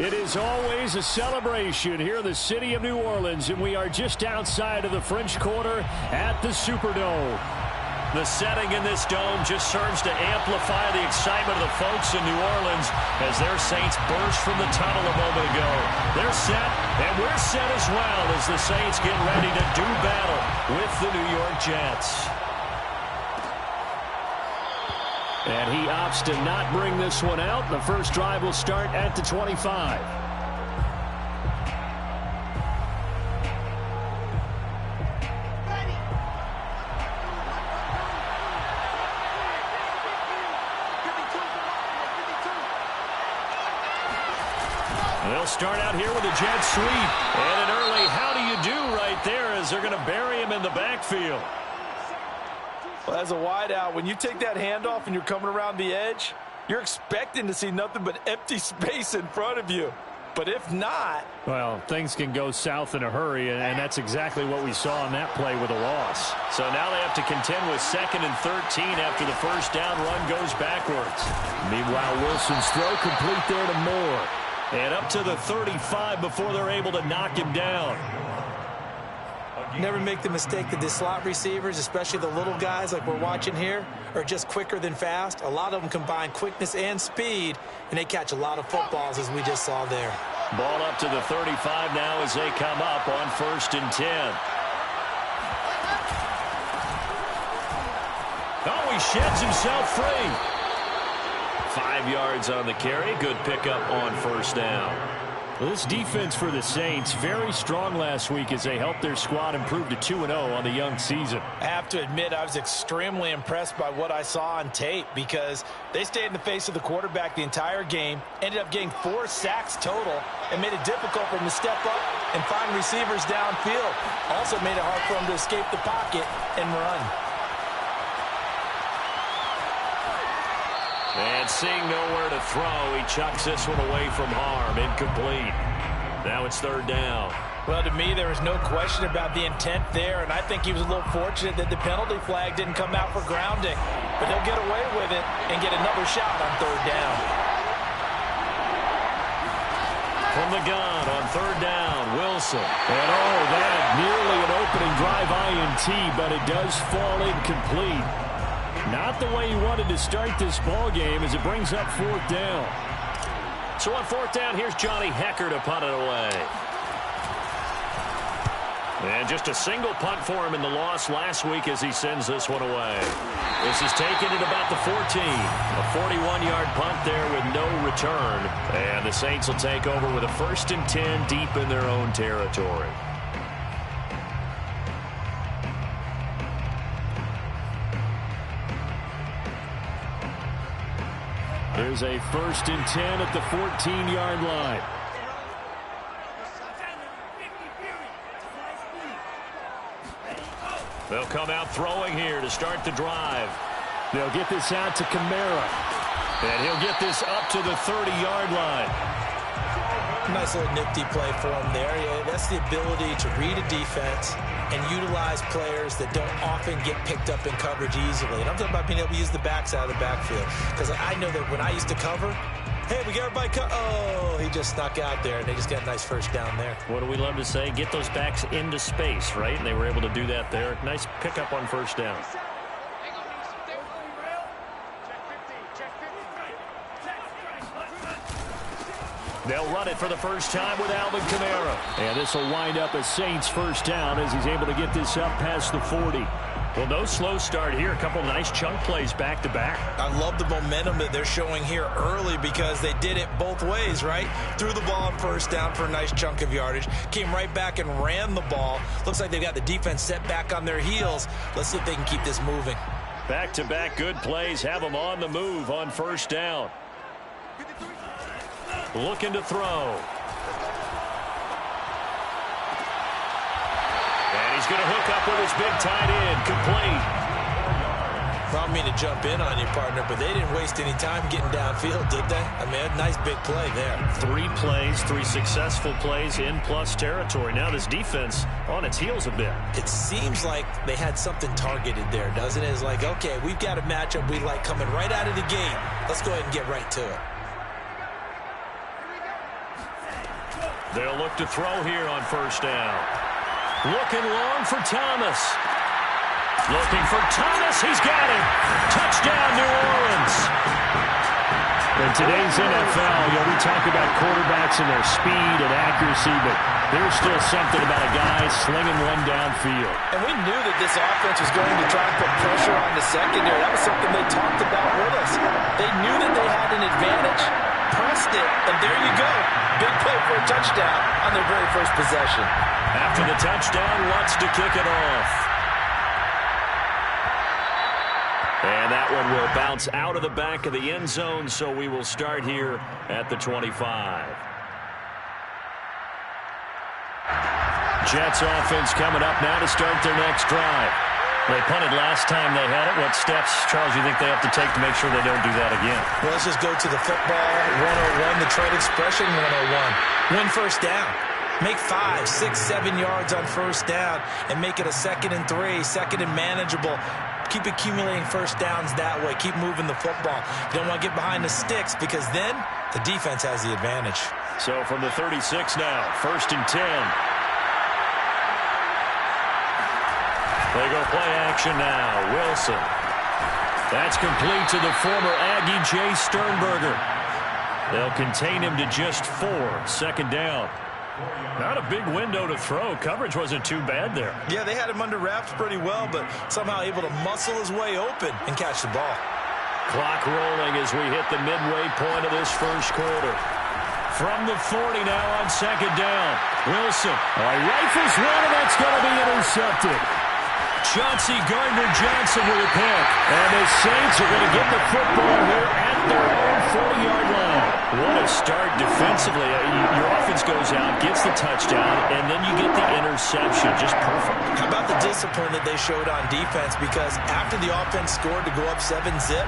It is always a celebration here in the city of New Orleans, and we are just outside of the French Quarter at the Superdome. The setting in this dome just serves to amplify the excitement of the folks in New Orleans as their Saints burst from the tunnel a moment ago. They're set, and we're set as well as the Saints get ready to do battle with the New York Jets. And he opts to not bring this one out. The first drive will start at the 25. They'll start out here with a jet sweep. And an early how do you do right there as they're going to bury him in the backfield. Well, as a wideout, when you take that handoff and you're coming around the edge, you're expecting to see nothing but empty space in front of you. But if not... well, things can go south in a hurry, and that's exactly what we saw on that play with a loss. So now they have to contend with 2nd and 13 after the first down run goes backwards. Meanwhile, Wilson's throw complete there to Moore. And up to the 35 before they're able to knock him down. Never make the mistake that the slot receivers, especially the little guys like we're watching here, are just quicker than fast. A lot of them combine quickness and speed, and they catch a lot of footballs, as we just saw there. Ball up to the 35 now as they come up on 1st and 10. Oh, he sheds himself free. 5 yards on the carry. Good pickup on 1st down. This defense for the Saints, very strong last week as they helped their squad improve to 2-0 on the young season. I have to admit, I was extremely impressed by what I saw on tape because they stayed in the face of the quarterback the entire game, ended up getting 4 sacks total, and made it difficult for him to step up and find receivers downfield. Also made it hard for him to escape the pocket and run. And seeing nowhere to throw, he chucks this one away from harm. Incomplete. Now it's 3rd down. Well, to me, there was no question about the intent there, and I think he was a little fortunate that the penalty flag didn't come out for grounding. But they'll get away with it and get another shot on 3rd down. From the gun on 3rd down, Wilson. And that nearly an opening drive INT, but it does fall incomplete. Not the way he wanted to start this ball game as it brings up 4th down. So on 4th down, here's Johnny Hekker to punt it away. And just a single punt for him in the loss last week as he sends this one away. This is taken at about the 14. A 41-yard punt there with no return. And the Saints will take over with a 1st and 10 deep in their own territory. There's a 1st and 10 at the 14-yard line. They'll come out throwing here to start the drive. They'll get this out to Kamara. And he'll get this up to the 30-yard line. Nice little nifty play for him there. Yeah, that's the ability to read a defense and utilize players that don't often get picked up in coverage easily. And I'm talking about being able to use the backs out of the backfield. Because I know that when I used to cover, hey, we got everybody oh, he just snuck out there, and they just got a nice 1st down there. What do we love to say? Get those backs into space, right? And they were able to do that there. Nice pickup on 1st down. They'll run it for the first time with Alvin Kamara. And this will wind up a Saints 1st down as he's able to get this up past the 40. Well, no slow start here. A couple nice chunk plays back-to-back. I love the momentum that they're showing here early because they did it both ways, right? Threw the ball on 1st down for a nice chunk of yardage. Came right back and ran the ball. Looks like they've got the defense set back on their heels. Let's see if they can keep this moving. Back-to-back good plays have them on the move on 1st down. Looking to throw. And he's going to hook up with his big tight end. Complete. I don't mean to jump in on you, partner, but they didn't waste any time getting downfield, did they? I mean, a nice big play there. 3 plays, 3 successful plays in plus territory. Now this defense on its heels a bit. It seems like they had something targeted there, doesn't it? It's like, okay, we've got a matchup we like coming right out of the gate. Let's go ahead and get right to it. They'll look to throw here on first down. Looking long for Thomas. Looking for Thomas. He's got it. Touchdown, New Orleans. In today's NFL, we talk about quarterbacks and their speed and accuracy, but there's still something about a guy slinging one downfield. And we knew that this offense was going to try and put pressure on the secondary. That was something they talked about with us. They knew that they had an advantage, pressed it, and there you go. Big play for a touchdown on their very first possession. After the touchdown, Lutz to kick it off. And that one will bounce out of the back of the end zone, so we will start here at the 25. Jets offense coming up now to start their next drive. They punted last time they had it. What steps, Charles, you think they have to take to make sure they don't do that again? Well, let's just go to the football 101, the trade expression 101. Win first down. Make 5, 6, 7 yards on first down and make it a 2nd and 3, 2nd and manageable. Keep accumulating first downs that way. Keep moving the football. You don't want to get behind the sticks because then the defense has the advantage. So from the 36 now, 1st and 10. They go play action now. Wilson. That's complete to the former Aggie, Jay Sternberger. They'll contain him to just 4. 2nd down. Not a big window to throw. Coverage wasn't too bad there. Yeah, they had him under wraps pretty well, but somehow able to muscle his way open and catch the ball. Clock rolling as we hit the midway point of this first quarter. From the 40 now on 2nd down. Wilson. Rifles one, and that's going to be intercepted. Chauncey Gardner-Johnson with a pick. And the Saints are going to get the football here at their own 40-yard line. What a start defensively. Your offense goes out, gets the touchdown, and then you get the interception. Just perfect. How about the discipline that they showed on defense? Because after the offense scored to go up 7-zip,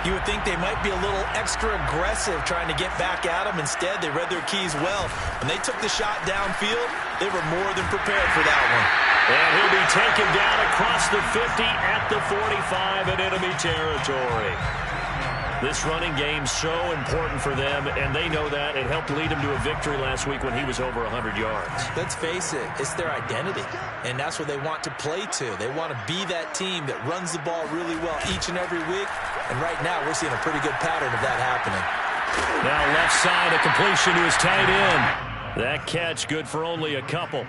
you would think they might be a little extra aggressive trying to get back at them. Instead, they read their keys well. When they took the shot downfield, they were more than prepared for that one. And he'll be taken down across the 50 at the 45 in enemy territory. This running game so important for them, and they know that. It helped lead them to a victory last week when he was over 100 yards. Let's face it, it's their identity, and that's what they want to play to. They want to be that team that runs the ball really well each and every week, and right now we're seeing a pretty good pattern of that happening. Now left side, a completion to his tight end. That catch good for only a couple.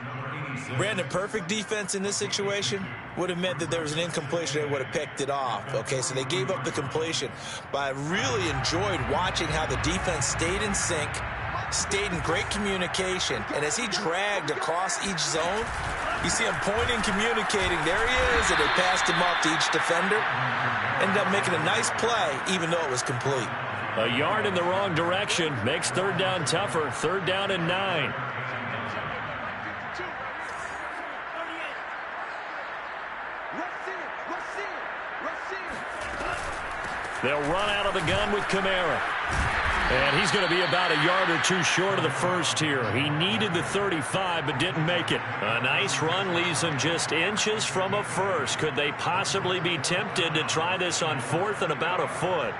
Brandon, perfect defense in this situation would have meant that there was an incompletion. They would have picked it off. Okay, so they gave up the completion. But I really enjoyed watching how the defense stayed in sync, stayed in great communication. And as he dragged across each zone, you see him pointing, communicating. There he is, and they passed him off to each defender. Ended up making a nice play, even though it was complete. A yard in the wrong direction makes 3rd down tougher. 3rd down and 9. They'll run out of the gun with Kamara. And he's going to be about a yard or 2 short of the first here. He needed the 35, but didn't make it. A nice run leaves him just inches from a first. Could they possibly be tempted to try this on 4th and about a foot?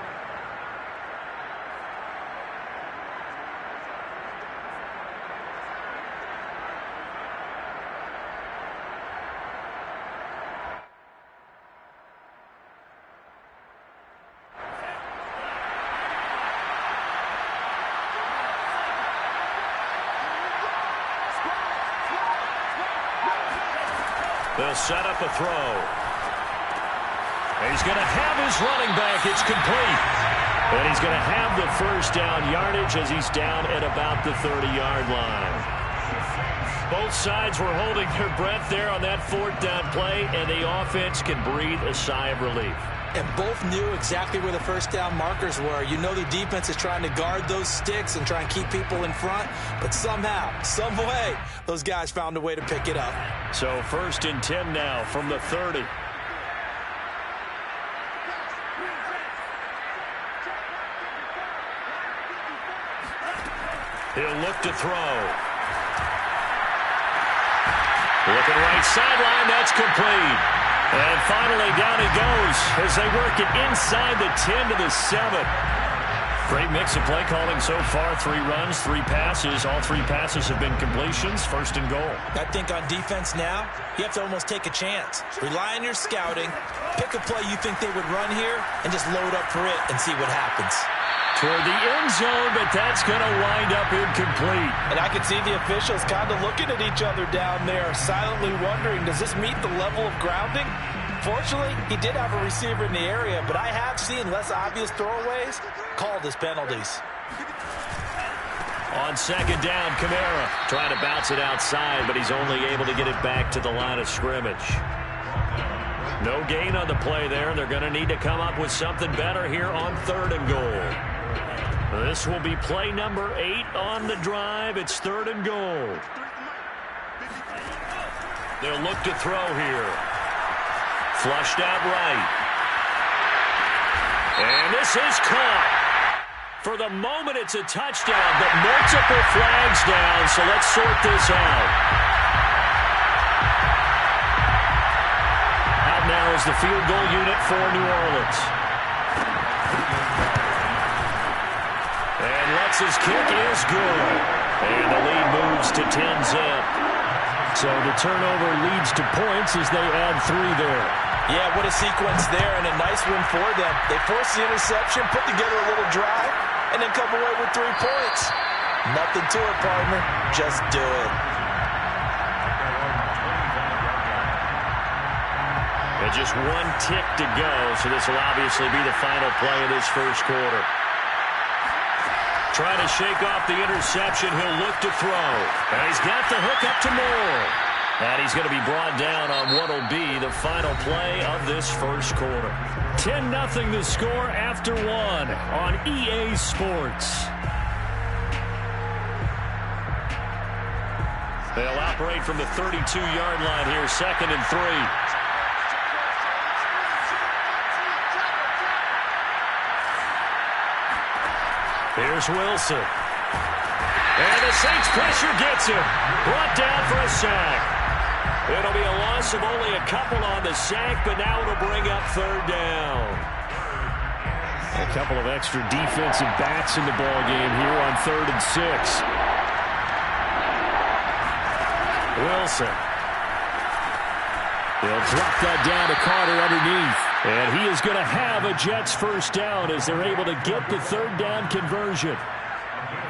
They'll set up a throw. And he's going to have his running back. It's complete. And he's going to have the first down yardage as he's down at about the 30-yard line. Both sides were holding their breath there on that 4th down play, and the offense can breathe a sigh of relief. And both knew exactly where the first down markers were. You know the defense is trying to guard those sticks and try and keep people in front. But somehow, some way, those guys found a way to pick it up. So 1st and 10 now from the 30. He'll look to throw. Looking right sideline, that's complete. And finally, down he goes as they work it inside the 10 to the 7. Great mix of play calling so far. 3 runs, 3 passes. All 3 passes have been completions. First and goal. I think on defense now, you have to almost take a chance. Rely on your scouting. Pick a play you think they would run here and just load up for it and see what happens. Toward the end zone, but that's going to wind up incomplete. And I can see the officials kind of looking at each other down there, silently wondering, does this meet the level of grounding? Fortunately, he did have a receiver in the area, but I have seen less obvious throwaways called as penalties. On second down, Kamara trying to bounce it outside, but he's only able to get it back to the line of scrimmage. No gain on the play there. They're going to need to come up with something better here on 3rd and goal. This will be play number 8 on the drive. It's 3rd and goal. They'll look to throw here. Flushed out right. And this is caught. For the moment, it's a touchdown, but multiple flags down, so let's sort this out. Out now is the field goal unit for New Orleans. And Lutz's kick is good. And the lead moves to 10-zip. So the turnover leads to points as they add 3 there. Yeah, what a sequence there, and a nice win for them. They forced the interception, put together a little drive, and then come away with 3 points. Nothing to it, partner. Just do it. And just 1 tick to go, so this will obviously be the final play of this first quarter. Trying to shake off the interception. He'll look to throw. And he's got the hook up to Moore. And he's going to be brought down on what will be the final play of this first quarter. 10-0 the score after 1 on EA Sports. They'll operate from the 32-yard line here, 2nd and 3. Here's Wilson. And the Saints pressure gets him. Brought down for a sack. It'll be a loss of only a couple on the sack, but now it'll bring up 3rd down. A couple of extra defensive backs in the ball game here on 3rd and 6. Wilson. They'll drop that down to Carter underneath. And he is going to have a Jets first down as they're able to get the 3rd down conversion.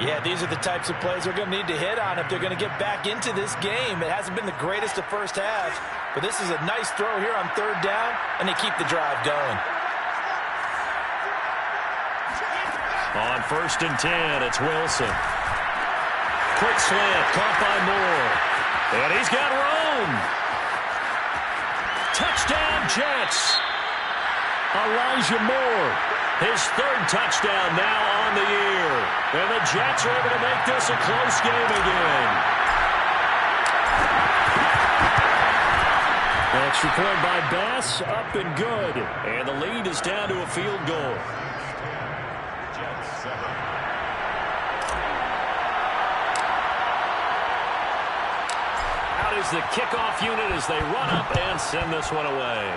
Yeah, these are the types of plays they're going to need to hit on if they're going to get back into this game. It hasn't been the greatest of first halves, but this is a nice throw here on 3rd down, and they keep the drive going. On 1st and 10, it's Wilson. Quick slant, caught by Moore. And he's got room. Touchdown, Jets. Elijah Moore, his 3rd touchdown now on the year. And the Jets are able to make this a close game again. Extra point by Bass, up and good. And the lead is down to a field goal. Out is the kickoff unit as they run up and send this one away.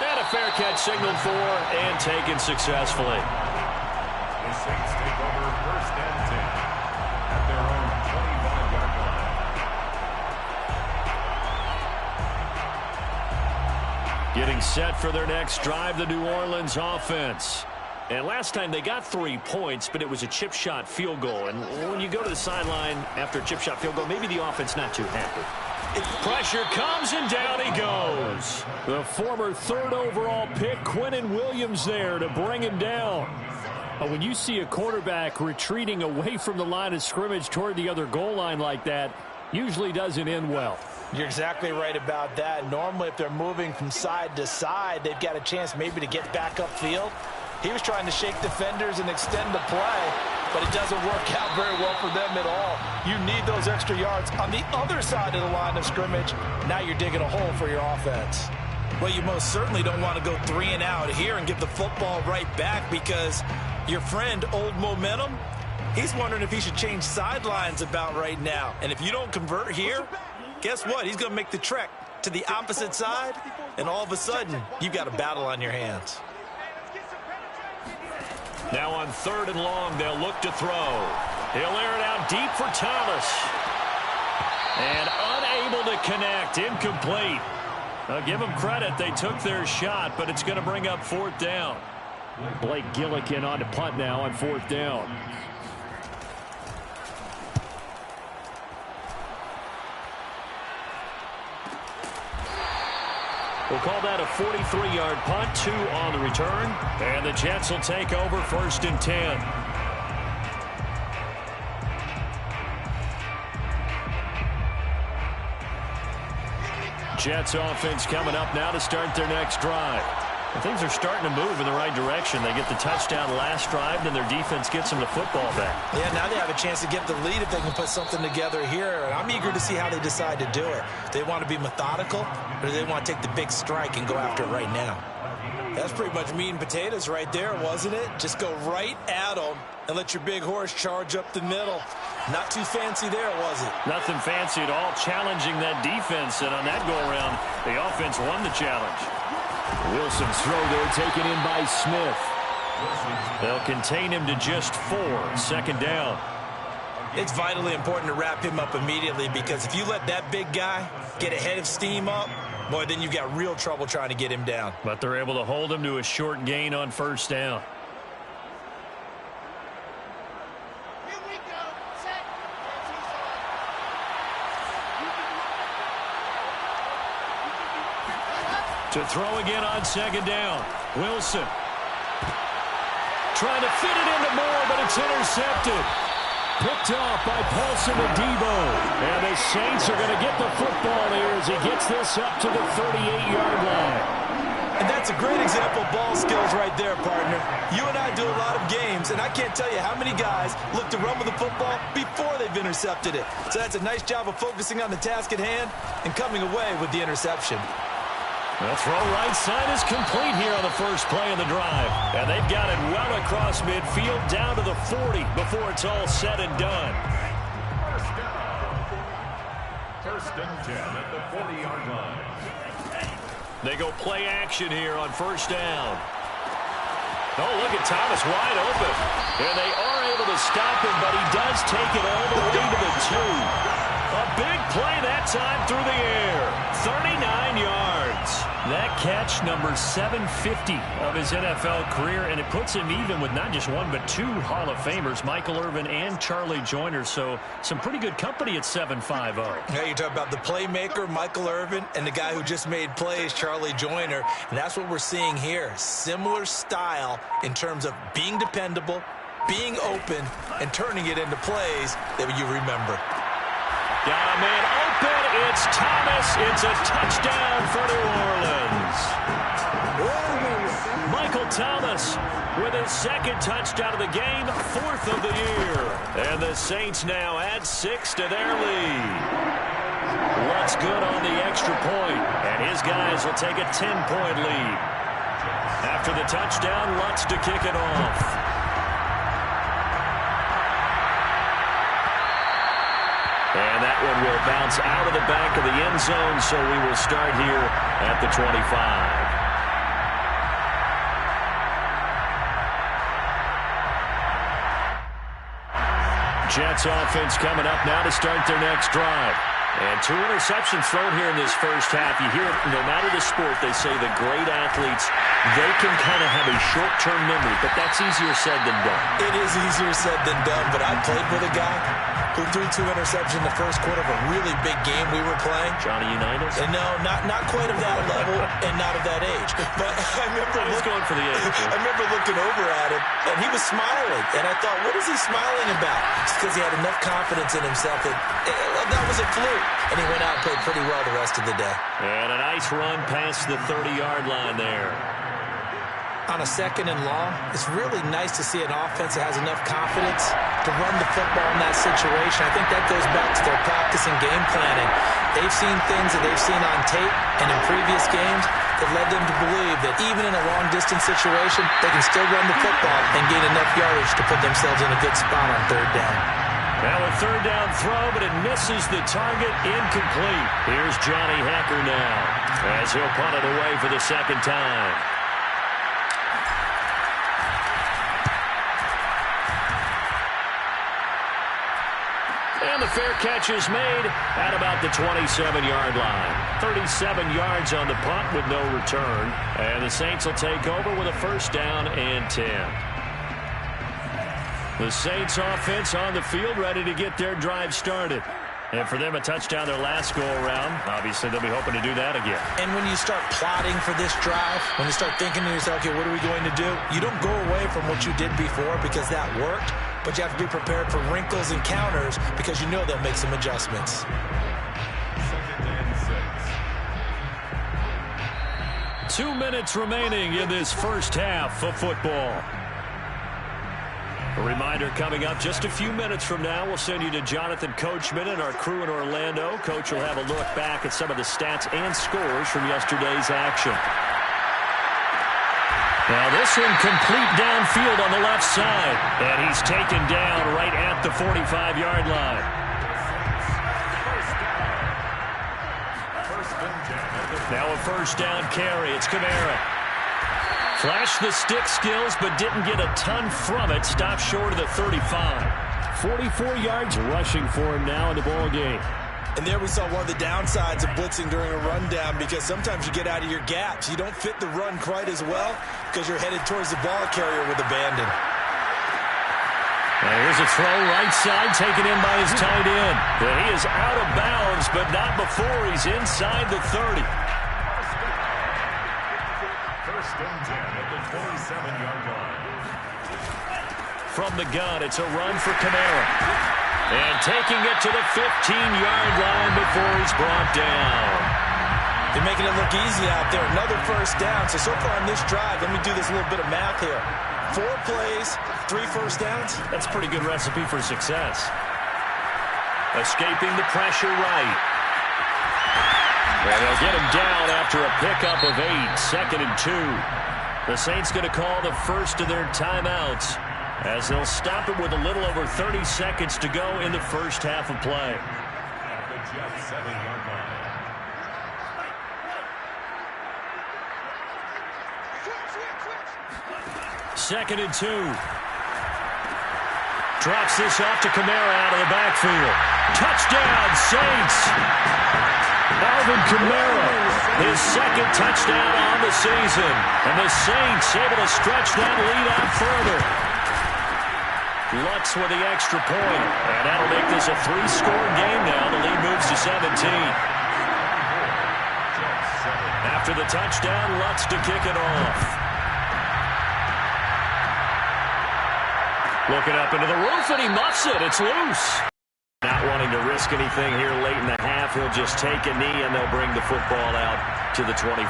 And a fair catch signaled for and taken successfully. The Saints take over 1st and 10 at their own 25-yard line. Getting set for their next drive, the New Orleans offense. And last time they got 3 points, but it was a chip shot field goal. And when you go to the sideline after a chip shot field goal, maybe the offense not too happy. Pressure comes, and down he goes. The former 3rd overall pick, Quinnen Williams, there to bring him down. When you see a quarterback retreating away from the line of scrimmage toward the other goal line like that, usually doesn't end well. You're exactly right about that. Normally, if they're moving from side to side, they've got a chance maybe to get back upfield. He was trying to shake defenders and extend the play, but it doesn't work out very well for them at all. You need those extra yards on the other side of the line of scrimmage. Now you're digging a hole for your offense. Well, you most certainly don't want to go 3 and out here and give the football right back, because your friend, Old Momentum, he's wondering if he should change sidelines about right now. And if you don't convert here, guess what? He's going to make the trek to the opposite side, and all of a sudden, you've got a battle on your hands. Now on 3rd and long, they'll look to throw. He'll air it out deep for Thomas. And unable to connect. Incomplete. I'll give them credit. They took their shot, but it's going to bring up 4th down. Blake Gillikin on to punt now on 4th down. We'll call that a 43-yard punt, 2 on the return. And the Jets will take over 1st and 10. Jets offense coming up now to start their next drive. And things are starting to move in the right direction. They get the touchdown last drive, then their defense gets them the football back. Yeah, now they have a chance to get the lead if they can put something together here. And I'm eager to see how they decide to do it. Do they want to be methodical, or do they want to take the big strike and go after it right now? That's pretty much meat and potatoes right there, wasn't it? Just go right at them and let your big horse charge up the middle. Not too fancy there, was it? Nothing fancy at all, challenging that defense. And on that go-around, the offense won the challenge. Wilson's throw there taken in by Smith. They'll contain him to just 4. 2nd down. It's vitally important to wrap him up immediately, because if you let that big guy get a head of steam up, boy, then you've got real trouble trying to get him down. But they're able to hold him to a short gain on 1st down. To throw again on 2nd down. Wilson. Trying to fit it into Moore, but it's intercepted. Picked off by Paulson Adebo. And the Saints are going to get the football here as he gets this up to the 38-yard line. And that's a great example of ball skills right there, partner. You and I do a lot of games, and I can't tell you how many guys look to run with the football before they've intercepted it. So that's a nice job of focusing on the task at hand and coming away with the interception. The throw right side is complete here on the first play of the drive. And they've got it well across midfield down to the 40 before it's all said and done. 1st and 10 at the 40-yard line. They go play action here on 1st down. Oh, look at Thomas wide open. And they are able to stop him, but he does take it all the way to the 2. A big play that time through the air. 39 yards. That catch, number 750 of his NFL career, and it puts him even with not just 1 but 2 Hall of Famers, Michael Irvin and Charlie Joyner. So some pretty good company at 7.50. Now you're talking about the playmaker, Michael Irvin, and the guy who just made plays, Charlie Joyner. And that's what we're seeing here. Similar style in terms of being dependable, being open, and turning it into plays that you remember. Got a man open. It's Thomas. It's a touchdown for New Orleans. Michael Thomas with his 2nd touchdown of the game, 4th of the year. And the Saints now add 6 to their lead. Lutz good on the extra point, and his guys will take a 10-point lead. After the touchdown, Lutz to kick it off. And that one will bounce out of the back of the end zone, so we will start here at the 25. Jets offense coming up now to start their next drive. And 2 interceptions thrown here in this first half. You hear it, no matter the sport, they say the great athletes, they can kind of have a short-term memory, but that's easier said than done. It is easier said than done, but I played with a guy who threw 2 interceptions in the first quarter of a really big game we were playing. Johnny Unitas? And no, not quite of that level and not of that age. But I remember going for the age. I remember looking over at him, and he was smiling. And I thought, what is he smiling about? It's because he had enough confidence in himself that that was a fluke. And he went out and played pretty well the rest of the day. And a nice run past the 30-yard line there. On a 2nd and long, it's really nice to see an offense that has enough confidence to run the football in that situation. I think that goes back to their practice and game planning. They've seen things that they've seen on tape and in previous games that led them to believe that even in a long-distance situation, they can still run the football and gain enough yardage to put themselves in a good spot on 3rd down. Now a 3rd down throw, but it misses the target. Incomplete. Here's Johnny Hacker now as he'll punt it away for the 2nd time. And the fair catch is made at about the 27-yard line. 37 yards on the punt with no return. And the Saints will take over with a first down and 10. The Saints offense on the field ready to get their drive started. And for them, a touchdown their last go-around. Obviously, they'll be hoping to do that again. And when you start plotting for this drive, when you start thinking to yourself, okay, what are we going to do? You don't go away from what you did before because that worked, but you have to be prepared for wrinkles and counters because you know they'll make some adjustments. 2nd and 6. 2 minutes remaining in this first half of football. A reminder coming up just a few minutes from now. We'll send you to Jonathan Coachman and our crew in Orlando. Coach will have a look back at some of the stats and scores from yesterday's action. Now this one complete downfield on the left side. And he's taken down right at the 45-yard line. Now a first down carry. It's Kamara. Flashed the stick skills, but didn't get a ton from it. Stopped short of the 35. 44 yards rushing for him now in the ball game. And there we saw one of the downsides of blitzing during a rundown because sometimes you get out of your gaps. You don't fit the run quite as well because you're headed towards the ball carrier with abandon. Now here's a throw right side taken in by his tight end. But he is out of bounds, but not before he's inside the 30. First and 10 at the 27-yard line. From the gun, it's a run for Kamara. And taking it to the 15-yard line before he's brought down. They're making it look easy out there. Another first down. So far on this drive, let me do this little bit of math here. 4 plays, 3 first downs. That's a pretty good recipe for success. Escaping the pressure right. And they'll get him down after a pickup of 8. 2nd and 2. The Saints going to call the first of their timeouts as they'll stop it with a little over 30 seconds to go in the first half of play. At the Jets 7-yard line. Second and 2. Drops this off to Kamara out of the backfield. Touchdown, Saints! Alvin Kamara, his second touchdown on the season. And the Saints able to stretch that lead out further. Lutz with the extra point. And that'll make this a 3-score game now. The lead moves to 17. After the touchdown, Lutz to kick it off. Looking up into the roof, and he muffs it. It's loose. Not wanting to risk anything here late in the half, he'll just take a knee, and they'll bring the football out to the 25.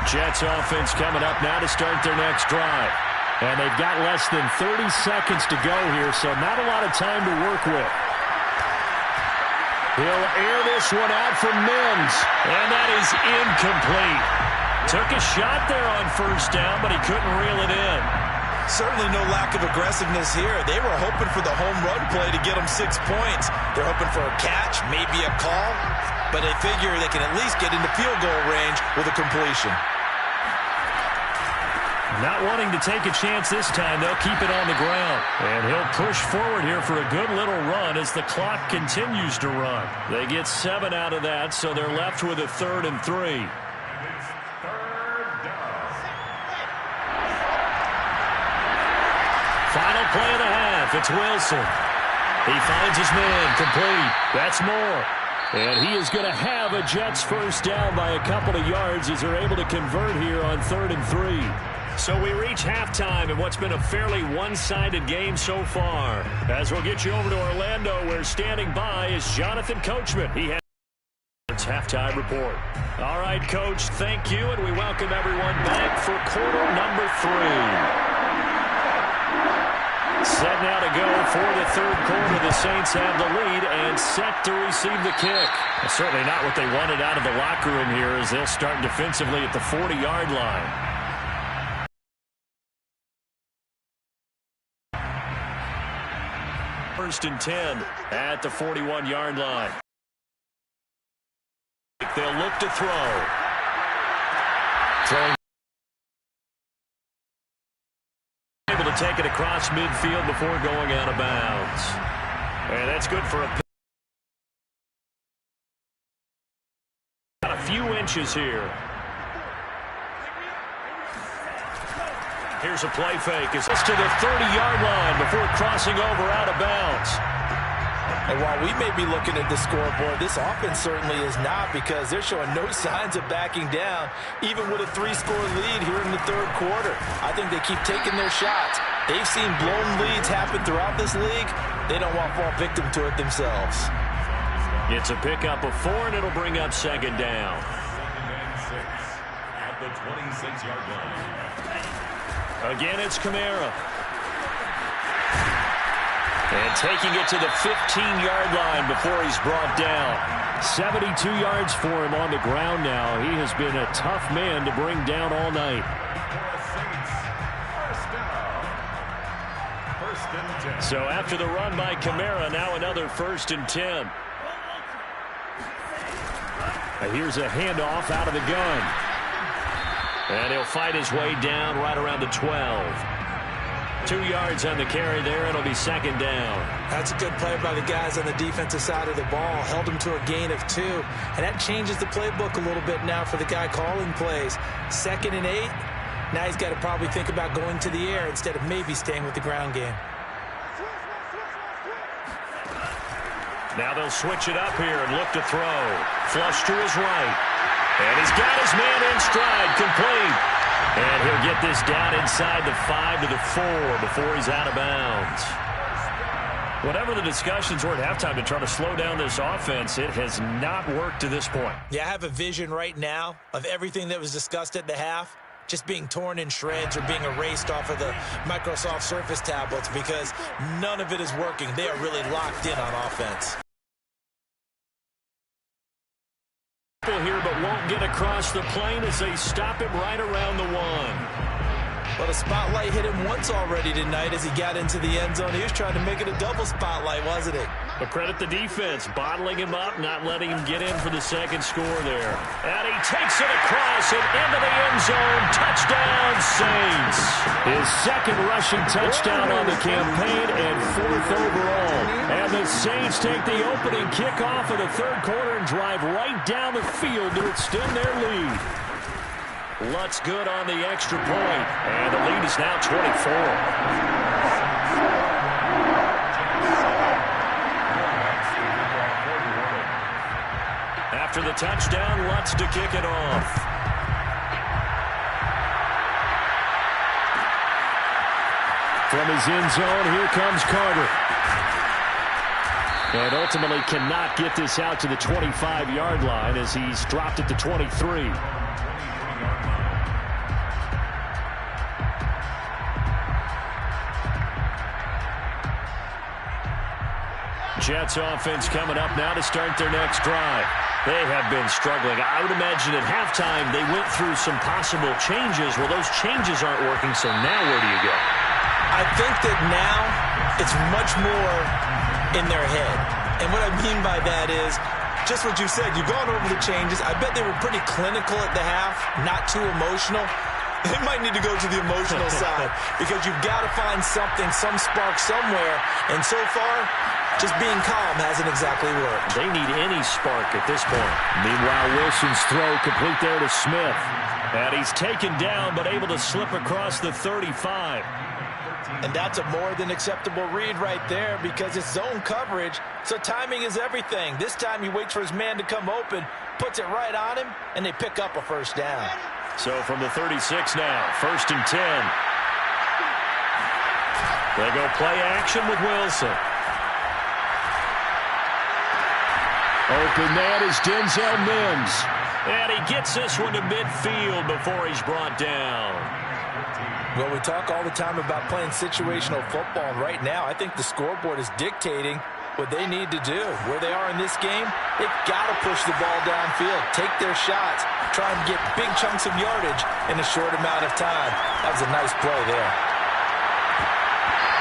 Jets offense coming up now to start their next drive. And they've got less than 30 seconds to go here, so not a lot of time to work with. He'll air this one out for Mims, and that is incomplete. Took a shot there on first down, but he couldn't reel it in. Certainly no lack of aggressiveness here. They were hoping for the home run play to get them 6 points. They're hoping for a catch, maybe a call, but they figure they can at least get into field goal range with a completion. Not wanting to take a chance this time, they'll keep it on the ground. And he'll push forward here for a good little run as the clock continues to run. They get 7 out of that, so they're left with a 3rd and 3. Final play of the half. It's Wilson. He finds his man complete. That's more. And he is going to have a Jets first down by a couple of yards as they're able to convert here on 3rd and 3. So we reach halftime in what's been a fairly one-sided game so far. As we'll get you over to Orlando, where standing by is Jonathan Coachman. He has his halftime report. All right, Coach, thank you, and we welcome everyone back for quarter number 3. Set now to go for the 3rd quarter. The Saints have the lead and set to receive the kick. Certainly not what they wanted out of the locker room here as they'll start defensively at the 40-yard line. First and 10 at the 41-yard line. They'll look to throw. Throwing take it across midfield before going out of bounds. And that's good for a few inches here. Here's a play fake. It's to the 30-yard line before crossing over out of bounds. And while we may be looking at the scoreboard, this offense certainly is not, because they're showing no signs of backing down, even with a 3-score lead here in the third quarter. I think they keep taking their shots. They've seen blown leads happen throughout this league. They don't want to fall victim to it themselves. It's a pickup of 4, and it'll bring up second down. At the 26-yard line. Again, it's Kamara. And taking it to the 15-yard line before he's brought down. 72 yards for him on the ground now. He has been a tough man to bring down all night. First and 10. So after the run by Kamara, now another 1st and 10. Here's a handoff out of the gun. And he'll fight his way down right around the 12. 2 yards on the carry there. It'll be second down. That's a good play by the guys on the defensive side of the ball. Held him to a gain of 2. And that changes the playbook a little bit now for the guy calling plays. 2nd and 8. Now he's got to probably think about going to the air instead of maybe staying with the ground game. Now they'll switch it up here and look to throw. Flush to his right. And he's got his man in stride, complete. And he'll get this down inside the 5 to the 4 before he's out of bounds. Whatever the discussions were at halftime to try to slow down this offense, it has not worked to this point. Yeah, I have a vision right now of everything that was discussed at the half just being torn in shreds or being erased off of the Microsoft Surface tablets, because none of it is working. They are really locked in on offense. Here, but won't get across the plane as they stop him right around the 1. Well, the spotlight hit him once already tonight as he got into the end zone. He was trying to make it a double spotlight, wasn't it? But credit the defense, bottling him up, not letting him get in for the second score there. And he takes it across and into the end zone. Touchdown, Saints. His second rushing touchdown on the campaign and 4th overall. And the Saints take the opening kickoff of the third quarter and drive right down the field to extend their lead. Lutz good on the extra point, and the lead is now 24. After the touchdown, Lutz to kick it off. From his end zone, here comes Carter. And ultimately cannot get this out to the 25-yard line as he's dropped at the 23. Jets offense coming up now to start their next drive. They have been struggling. I would imagine at halftime they went through some possible changes. Well, those changes aren't working, so now where do you go? I think that now it's much more in their head. And what I mean by that is just what you said. You've gone over the changes. I bet they were pretty clinical at the half, not too emotional. They might need to go to the emotional side because you've got to find something, some spark somewhere. And so far, just being calm hasn't exactly worked. They need any spark at this point. Meanwhile, Wilson's throw complete there to Smith. And he's taken down but able to slip across the 35. And that's a more than acceptable read right there because it's zone coverage, so timing is everything. This time he waits for his man to come open, puts it right on him, and they pick up a first down. So from the 36 now, 1st and 10. They go play action with Wilson. Open man is Denzel Mims. And he gets this one to midfield before he's brought down. Well, we talk all the time about playing situational football, and right now I think the scoreboard is dictating what they need to do. Where they are in this game, they've got to push the ball downfield, take their shots, try and get big chunks of yardage in a short amount of time. That was a nice play there.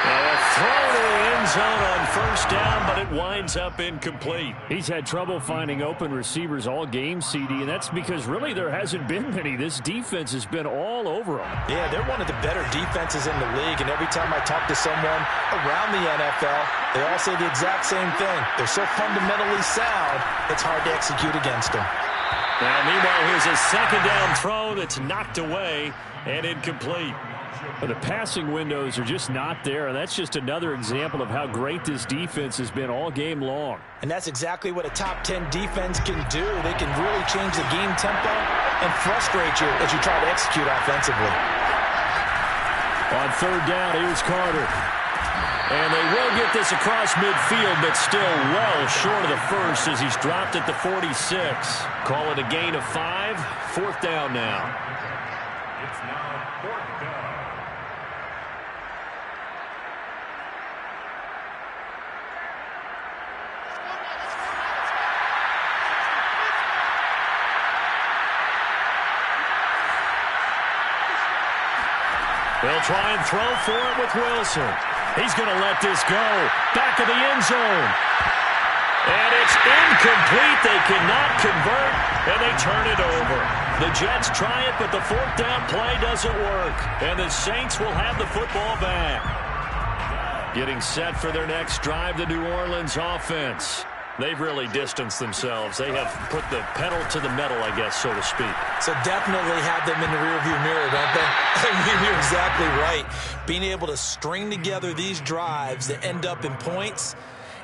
A throw to the end zone on first down, but it winds up incomplete. He's had trouble finding open receivers all game, CD, and that's because really there hasn't been many. This defense has been all over them. Yeah, they're one of the better defenses in the league, and every time I talk to someone around the NFL, they all say the exact same thing. They're so fundamentally sound, it's hard to execute against them. Now, meanwhile, here's a second down throw that's knocked away and incomplete. But the passing windows are just not there, and that's just another example of how great this defense has been all game long. And that's exactly what a top 10 defense can do. They can really change the game tempo and frustrate you as you try to execute offensively. On third down, here's Carter. And they will get this across midfield, but still well short of the first as he's dropped at the 46. Call it a gain of 5. Fourth down now. It's now fourth down. They'll try and throw for it with Wilson. He's going to let this go. Back of the end zone. And it's incomplete. They cannot convert, and they turn it over. The Jets try it, but the fourth down play doesn't work. And the Saints will have the football back. Getting set for their next drive, the New Orleans offense. They've really distanced themselves. They have put the pedal to the metal, I guess, so to speak. So definitely have them in the rearview mirror, don't they? I mean, you're exactly right. Being able to string together these drives that end up in points,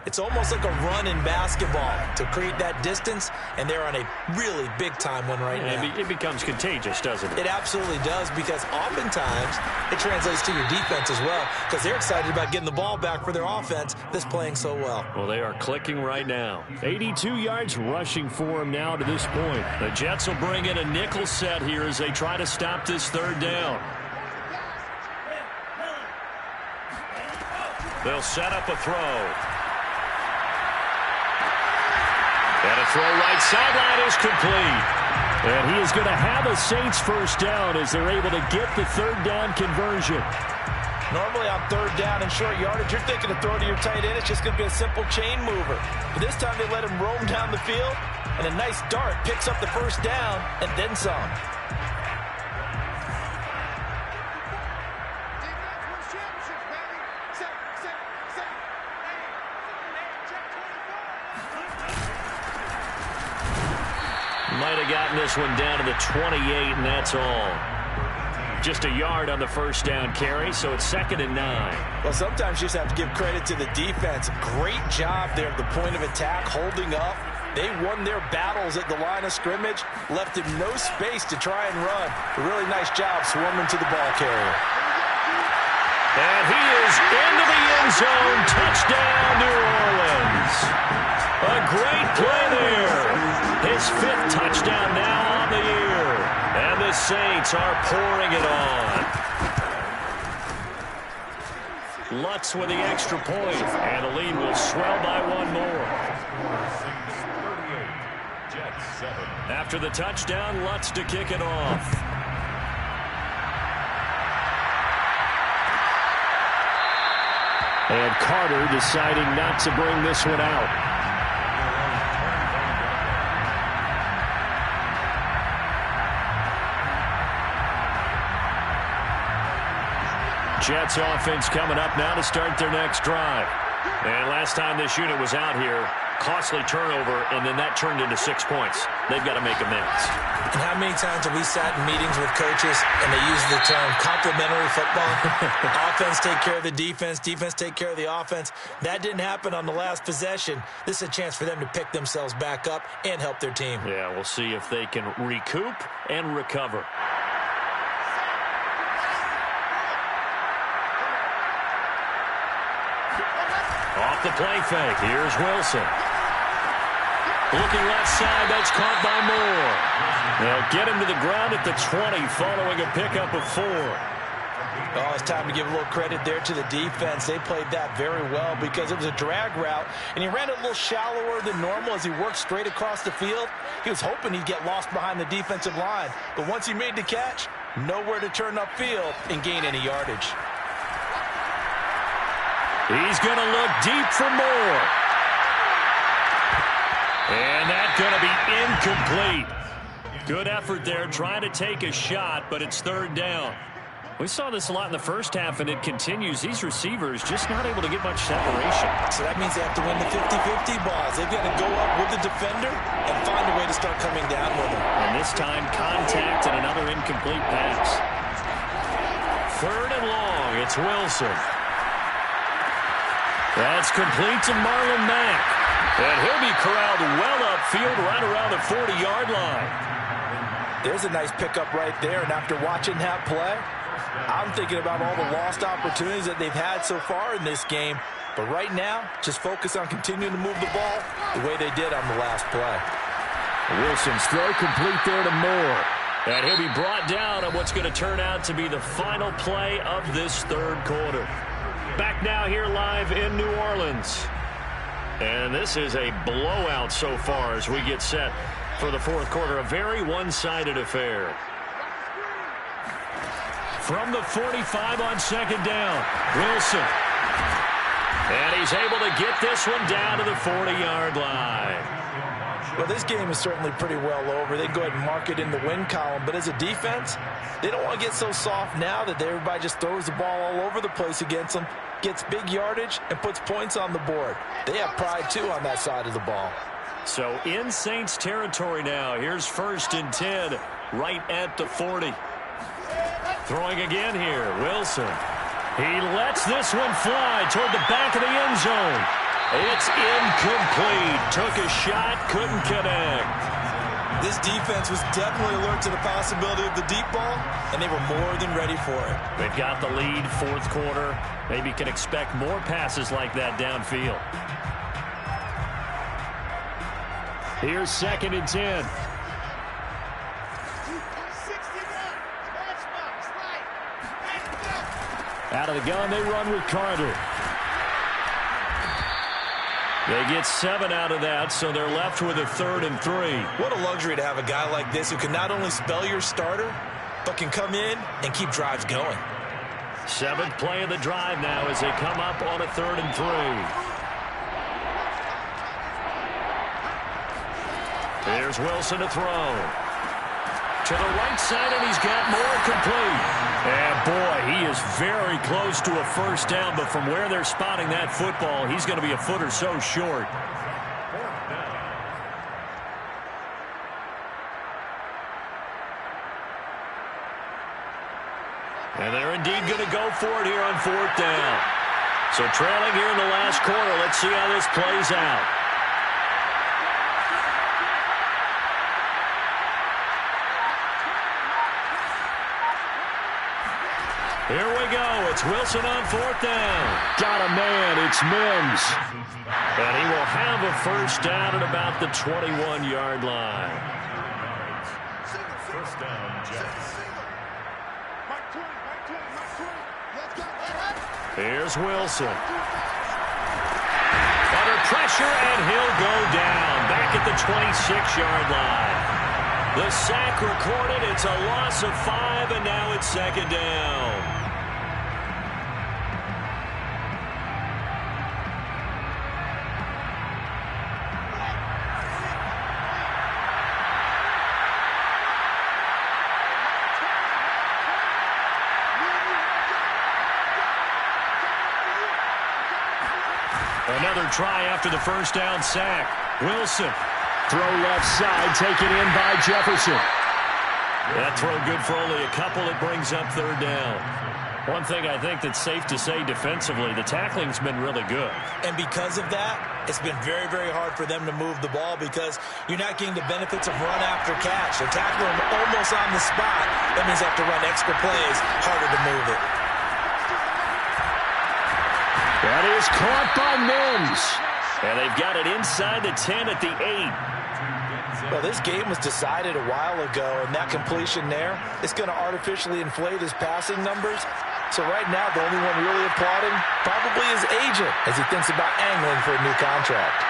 it's almost like a run in basketball to create that distance, and they're on a really big-time one right now. It becomes contagious, doesn't it? It absolutely does, because oftentimes it translates to your defense as well, because they're excited about getting the ball back for their offense that's playing so well. Well, they are clicking right now. 82 yards rushing for him now to this point. The Jets will bring in a nickel set here as they try to stop this third down. They'll set up a throw. And a throw right sideline is complete. And he is going to have a Saints first down as they're able to get the third down conversion. Normally on third down and short yardage, you're thinking to throw to your tight end. It's just going to be a simple chain mover. But this time they let him roam down the field, and a nice dart picks up the first down and then some. Might have gotten this one down to the 28, and that's all. Just a yard on the first down carry, so it's 2nd and 9. Well, sometimes you just have to give credit to the defense. Great job there at the point of attack, holding up. They won their battles at the line of scrimmage, left him no space to try and run. A really nice job swarming to the ball carrier. And he is into the end zone. Touchdown, New Orleans. A great play there. His 5th touchdown now on the year. And the Saints are pouring it on. Lutz with the extra point. And the lead will swell by one more. Jets 7. After the touchdown, Lutz to kick it off. And Carter deciding not to bring this one out. Jets offense coming up now to start their next drive. And last time this unit was out here, costly turnover, and then that turned into 6 points. They've got to make amends. And how many times have we sat in meetings with coaches and they use the term complementary football? Offense take care of the defense, defense take care of the offense. That didn't happen on the last possession. This is a chance for them to pick themselves back up and help their team. Yeah, we'll see if they can recoup and recover. Off the play fake. Here's Wilson. Looking left side. That's caught by Moore. They'll get him to the ground at the 20 following a pickup of 4. Oh, it's time to give a little credit there to the defense. They played that very well because it was a drag route, and he ran it a little shallower than normal as he worked straight across the field. He was hoping he'd get lost behind the defensive line, but once he made the catch, nowhere to turn upfield and gain any yardage. He's going to look deep for more. And that's going to be incomplete. Good effort there trying to take a shot, but it's third down. We saw this a lot in the first half, and it continues. These receivers just not able to get much separation. So that means they have to win the 50-50 balls. They've got to go up with the defender and find a way to start coming down with him. And this time, contact and another incomplete pass. Third and long, it's Wilson. That's complete to Marlon Mack. And he'll be corralled well upfield right around the 40-yard line. There's a nice pickup right there, and after watching that play, I'm thinking about all the lost opportunities that they've had so far in this game. But right now, just focus on continuing to move the ball the way they did on the last play. Wilson's throw complete there to Moore. And he'll be brought down on what's going to turn out to be the final play of this third quarter. Back now here live in New Orleans. And this is a blowout so far as we get set for the fourth quarter. A very one-sided affair. From the 45 on second down, Wilson. And he's able to get this one down to the 40-yard line. Well, this game is certainly pretty well over. They can go ahead and mark it in the win column. But as a defense, they don't want to get so soft now that everybody just throws the ball all over the place against them, gets big yardage, and puts points on the board. They have pride, too, on that side of the ball. So in Saints territory now. Here's 1st and 10 right at the 40. Throwing again here, Wilson. He lets this one fly toward the back of the end zone. It's incomplete. Took a shot, couldn't connect. This defense was definitely alert to the possibility of the deep ball, and they were more than ready for it. They've got the lead, fourth quarter. Maybe can expect more passes like that downfield. Here's 2nd and 10. Out of the gun, they run with Carter. They get 7 out of that, so they're left with a 3rd and 3. What a luxury to have a guy like this who can not only spell your starter, but can come in and keep drives going. 7th play of the drive now as they come up on a 3rd and 3. Here's Wilson to throw. To the right side, and he's got more complete. And, boy, he is very close to a first down, but from where they're spotting that football, he's going to be a foot or so short. And they're indeed going to go for it here on 4th down. So trailing here in the last quarter, let's see how this plays out. Here we go. It's Wilson on 4th down. Got a man. It's Mims. And he will have a first down at about the 21-yard line. First down, Jets. Here's Wilson. Under pressure, and he'll go down. Back at the 26-yard line. The sack recorded. It's a loss of 5, and now it's 2nd down. Another try after the first down sack. Wilson. Throw left side, taken in by Jefferson. That throw good for only a couple. It brings up 3rd down. One thing I think that's safe to say defensively, the tackling's been really good. And because of that, it's been very, very hard for them to move the ball because you're not getting the benefits of run after catch. They're tackling almost on the spot. That means they have to run extra plays, harder to move it. That is caught by Mims. And they've got it inside the 10 at the 8. Well, this game was decided a while ago, and that completion there is going to artificially inflate his passing numbers. So right now, the only one really applauding probably his agent as he thinks about angling for a new contract.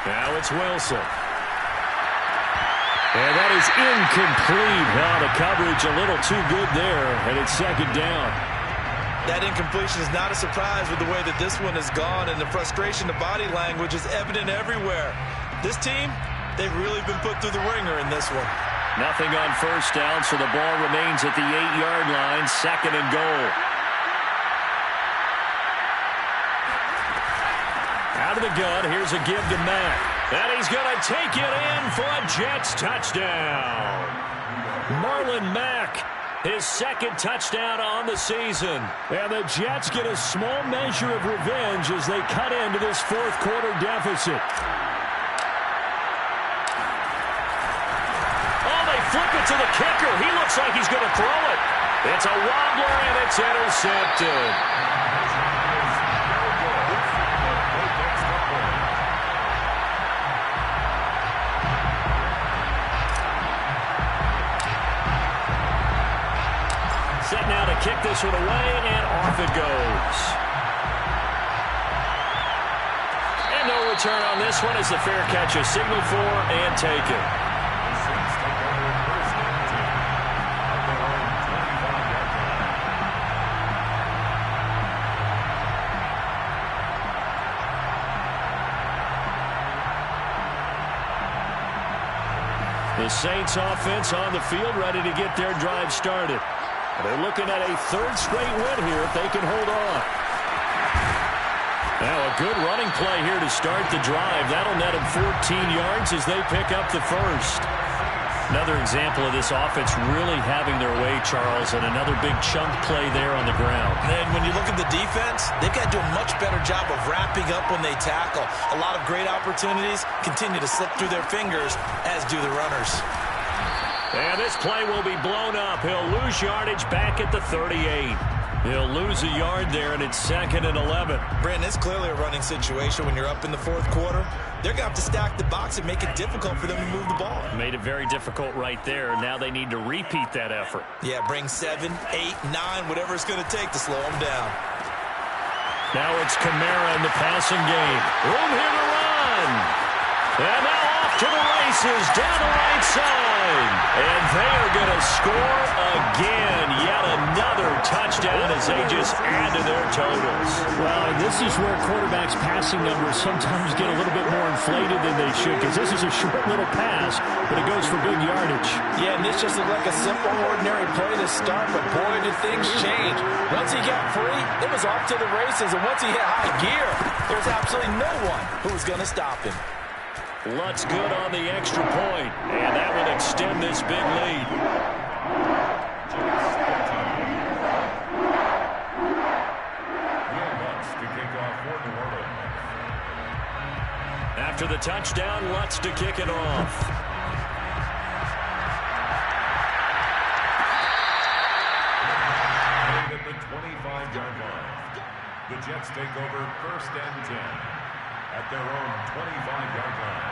Now it's Wilson. And that is incomplete. Now the coverage a little too good there, and it's second down. That incompletion is not a surprise with the way that this one has gone, and the frustration, the body language is evident everywhere. This team, they've really been put through the ringer in this one. Nothing on first down, so the ball remains at the 8-yard line, second and goal. Out of the gun, here's a give to Mack. And he's going to take it in for a Jets touchdown. Marlon Mack, his second touchdown on the season. And the Jets get a small measure of revenge as they cut into this fourth quarter deficit. Oh, they flip it to the kicker. He looks like he's going to throw it. It's a wobbler, and it's intercepted. Set now to kick this one away, and off it goes. And no return on this one as the fair catch is signaled for and taken. The Saints offense on the field ready to get their drive started. They're looking at a third straight win here if they can hold on. Now a good running play here to start the drive. That'll net them 14 yards as they pick up the first. Another example of this offense really having their way, Charles, and another big chunk play there on the ground. And when you look at the defense, they've got to do a much better job of wrapping up when they tackle. A lot of great opportunities continue to slip through their fingers, as do the runners. And this play will be blown up. He'll lose yardage back at the 38. He'll lose a yard there, and it's second and 11. Brandon, it's clearly a running situation when you're up in the fourth quarter. They're going to have to stack the box and make it difficult for them to move the ball. Made it very difficult right there. Now they need to repeat that effort. Yeah, bring 7, 8, 9, whatever it's going to take to slow them down. Now it's Kamara in the passing game. Room here to run. And now off to the races down the right side. And they are going to score again. Yet another touchdown as they just add to their totals. Well, this is where quarterbacks' passing numbers sometimes get a little bit more inflated than they should, because this is a short little pass, but it goes for big yardage. Yeah, and this just looked like a simple, ordinary play to start, but boy, did things change. Once he got free, it was off to the races, and once he hit high gear, there's absolutely no one who was going to stop him. Lutz good on the extra point, and that will extend this big lead. After the touchdown, Lutz to kick it off. At the 25-yard line, the Jets take over first and 10 at their own 25-yard line.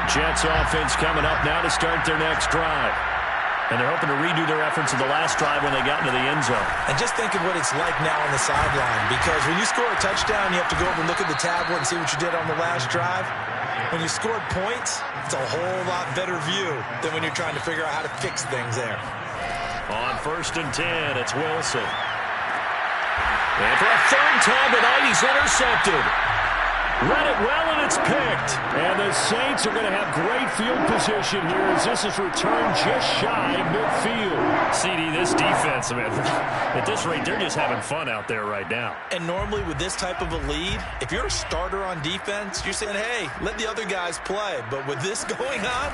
Jets offense coming up now to start their next drive. And they're hoping to redo their efforts in the last drive when they got into the end zone. And just think of what it's like now on the sideline, because when you score a touchdown, you have to go over and look at the tablet and see what you did on the last drive. When you scored points, it's a whole lot better view than when you're trying to figure out how to fix things there. On first and 10, it's Wilson. And for a third time tonight, he's intercepted. Read it well, and it's picked. And the Saints are going to have great field position here as this is returned just shy of midfield. CD, this defense, man, at this rate, they're just having fun out there right now. And normally with this type of a lead, if you're a starter on defense, you're saying, hey, let the other guys play. But with this going on,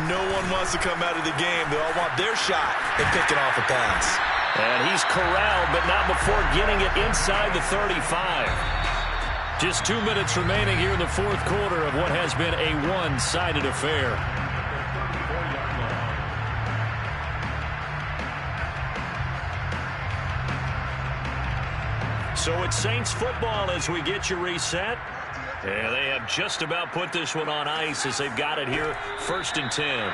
no one wants to come out of the game. They all want their shot at picking off a pass. And he's corralled, but not before getting it inside the 35. Just 2 minutes remaining here in the fourth quarter of what has been a one-sided affair. So it's Saints football as we get you reset. And they have just about put this one on ice as they've got it here, first and 10.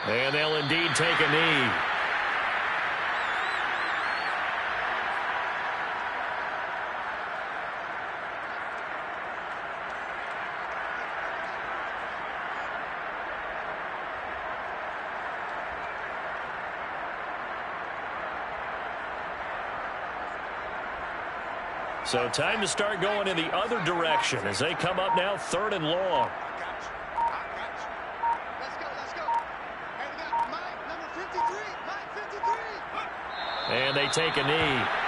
And they'll indeed take a knee. So time to start going in the other direction as they come up now 3rd and long. And they take a knee.